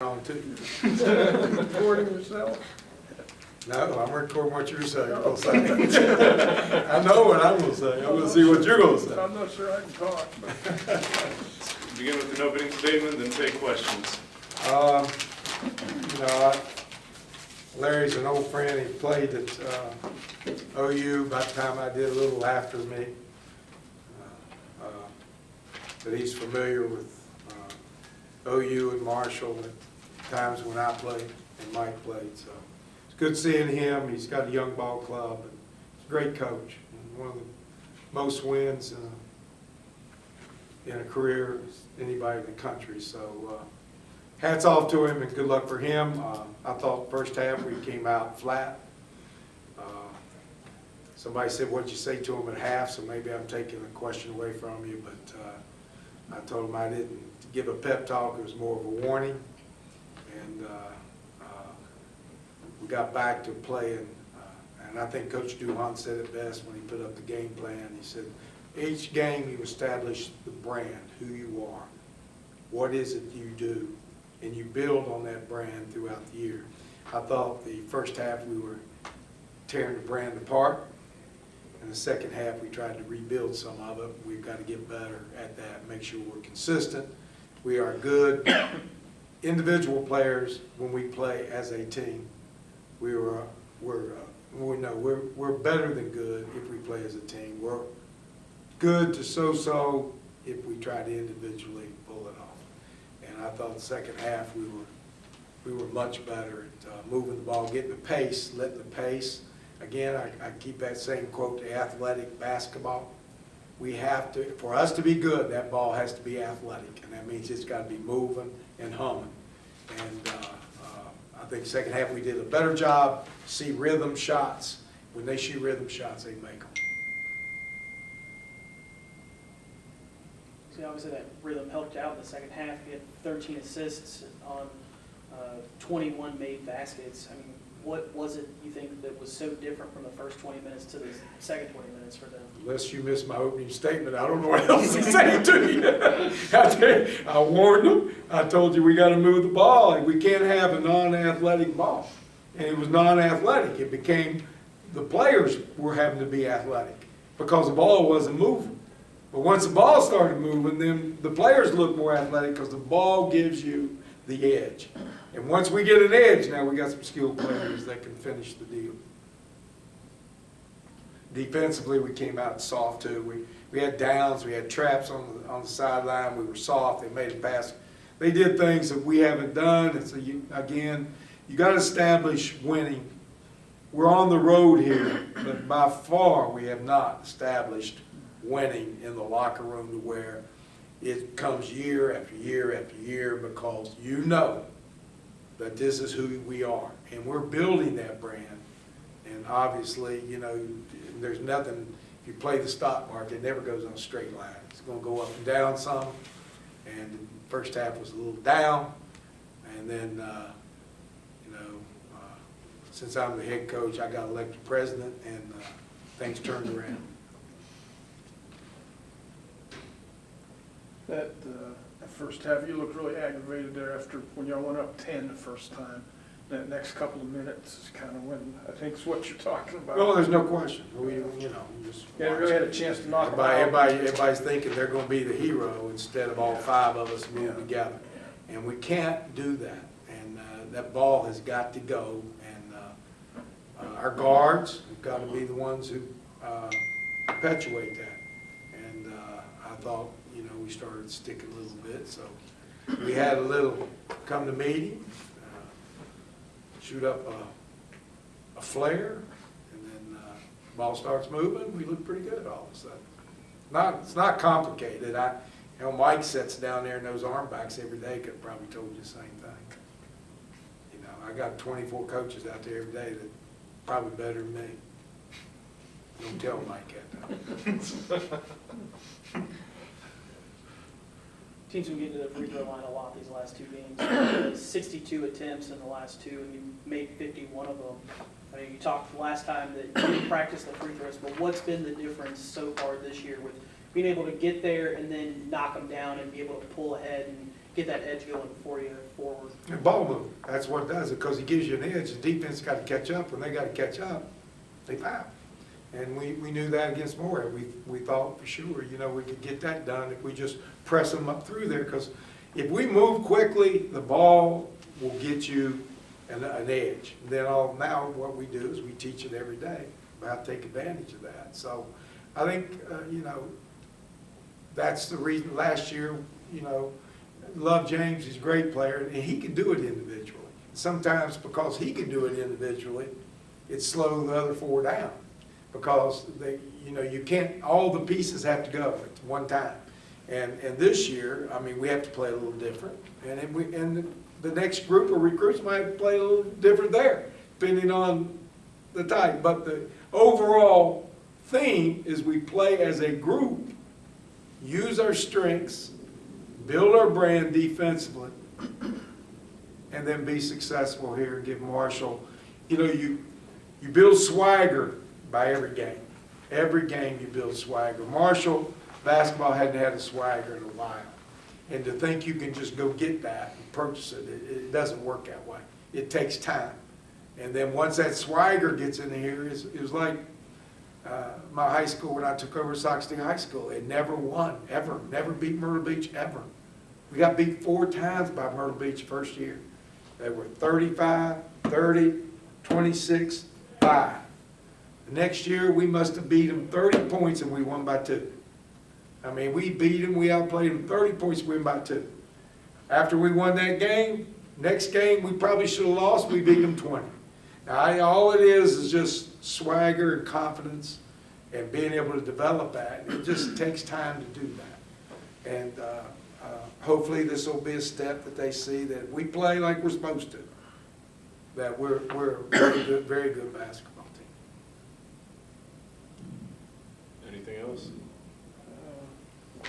on too. Recording yourself? No, I'm recording what you're saying. I know what I'm gonna say. I'm gonna see what you're gonna say. I'm not sure I can talk, but Begin with an opening statement, then take questions. You know, Larry's an old friend. He played at OU about the time I did, a little after me. But he's familiar with OU and Marshall at times when I played and Mike played. So it's good seeing him. He's got a young ball club. And he's a great coach. And one of the most wins in a career as anybody in the country. So hats off to him and good luck for him. I thought first half we came out flat. Somebody said, what'd you say to him at half? So maybe I'm taking a question away from you, but I told him I didn't give a pep talk. It was more of a warning. And we got back to playing. And I think Coach Duhon said it best when he put up the game plan. He said, each game you establish the brand, who you are. What is it you do? And you build on that brand throughout the year. I thought the first half we were tearing the brand apart. In the second half, we tried to rebuild some of it. We've got to get better at that, make sure we're consistent. We are good individual players when we play as a team. We're better than good if we play as a team. We're good to so-so if we try to individually pull it off. And I thought the second half we were much better at moving the ball, getting the pace, letting the pace. Again, I keep that same quote, the athletic basketball. We have to, for us to be good, that ball has to be athletic, and that means it's got to be moving and humming. And I think second half we did a better job, see rhythm shots. When they shoot rhythm shots, they make them. So obviously that rhythm helped out in the second half. You had 13 assists on 21 made baskets. I mean, what was it you think that was so different from the first 20 minutes to the second 20 minutes for them? Unless you missed my opening statement, I don't know what else to say to you. I warned them. I told you we got to move the ball. And we can't have a non-athletic ball. And it was non-athletic. It became the players were having to be athletic because the ball wasn't moving. But once the ball started moving, then the players look more athletic because the ball gives you the edge. And once we get an edge, now we got some skilled players that can finish the deal. Defensively, we came out soft too. We had downs, we had traps on the sideline. We were soft. They made a pass. They did things that we haven't done. And so again, you got to establish winning. We're on the road here, but by far we have not established winning in the locker room to where it comes year after year after year because you know that this is who we are. And we're building that brand. And obviously, you know, there's nothing, if you play the stock market, it never goes on a straight line. It's going to go up and down some. And the first half was a little down. And then, since I'm the head coach, I got elected president and things turned around. that first half, you looked really aggravated there after when y'all went up 10 the first time. That next couple of minutes is kind of when I think is what you're talking about. Well, there's no question. Just Yeah, really had a chance to knock them out. everybody's thinking they're going to be the hero instead of all five of us moving together. And we can't do that. And that ball has got to go. And our guards have got to be the ones who perpetuate that. And I thought, we started sticking a little bit. So we had a little come to meeting, shoot up a flare, and then ball starts moving. We look pretty good all of a sudden. It's not complicated. Mike sits down there in those arm backs every day. Could have probably told you the same thing. I got 24 coaches out there every day that probably better than me. Don't tell Mike that. Teams been getting to the free throw line a lot these last two games. 62 attempts in the last two, and you made 51 of them. I mean, you talked last time that you didn't practice the free throws, but what's been the difference so far this year with being able to get there and then knock them down and be able to pull ahead and get that edge going for you forward. And ball movement, that's what it does, because it gives you an edge. The defense got to catch up. When they got to catch up, they foul. And we knew that against Moore. We thought for sure, you know, we could get that done if we just press them up through there. Because if we move quickly, the ball will get you an edge. And then now what we do is we teach it every day about take advantage of that. So I think, you know, that's the reason last year, you know, love James, he's a great player, and he can do it individually. Sometimes because he can do it individually, it slows the other four down. Because they, you know, you can't, all the pieces have to go at one time. And this year, I mean, we have to play a little different. And the next group of recruits might play a little different there, depending on the type. But the overall theme is we play as a group, use our strengths, build our brand defensively, and then be successful here and give Marshall, you know, you build swagger by every game. Every game you build swagger. Marshall basketball hadn't had a swagger in a while. And to think you can just go get that and purchase it, it doesn't work that way. It takes time. And then once that swagger gets in here, it was like my high school when I took over Soxton High School. It never won, ever. Never beat Myrtle Beach, ever. We got beat 4 times by Myrtle Beach first year. They were 35, 30, 26, 5. The next year, we must have beat them 30 points and we won by 2. I mean, we beat them, we outplayed them 30 points, we won by 2. After we won that game, next game, we probably should have lost, we beat them 20. Now, all it is just swagger and confidence and being able to develop that. It just takes time to do that. And hopefully this will be a step that they see that we play like we're supposed to, that we're a very good basketball team. Anything else?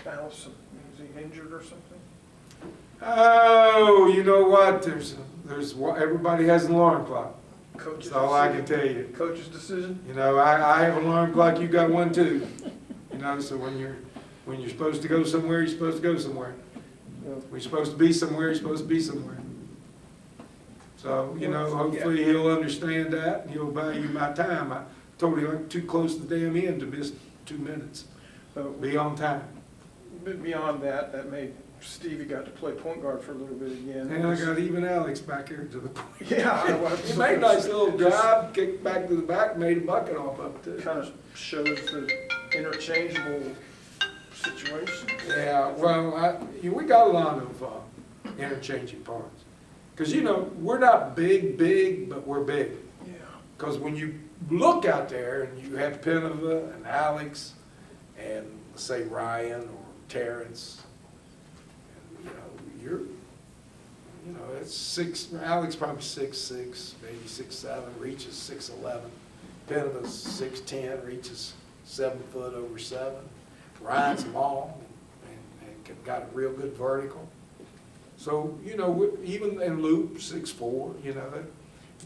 Allison, is he injured or something? Oh, you know what? Everybody has an alarm clock. Coach's That's all I can decision? tell you. Coach's decision? You know, I have an alarm clock, you got one too. You know, so when you're supposed to go somewhere, you're supposed to go somewhere. When you're supposed to be somewhere, you're supposed to be somewhere. So, you know, hopefully he'll understand that and he'll value my time. I told him I'm too close to the damn end to miss 2 minutes. Be on time. But beyond that, that made Stevie got to play point guard for a little bit again. And I got even Alex back here to the point. Yeah. He made a nice little drive, kicked back to the back, made a bucket off of it too. Kind of shows the interchangeable situation. Yeah, well, we got a lot of interchanging parts. Because, you know, we're not big, but we're big. Yeah. Because when you look out there and you have Pinova and Alex and, say, Ryan or Terrence, and, you know, it's 6, Alex probably 6'6", maybe 6'7", reaches 6'11". Pinova's 6'10", reaches 7 foot over 7. Ryan's long and got a real good vertical. So, you know, even in Loop, 6'4", you know,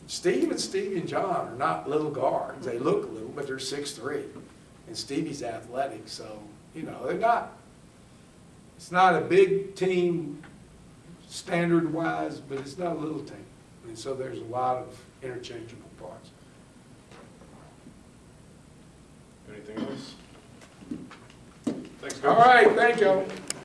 Steve and John are not little guards. They look little, but they're 6'3". And Stevie's athletic, so, you know, it's not a big team standard-wise, but it's not a little team. And so there's a lot of interchangeable parts. Anything else? Thanks, Coach. All right, thank you.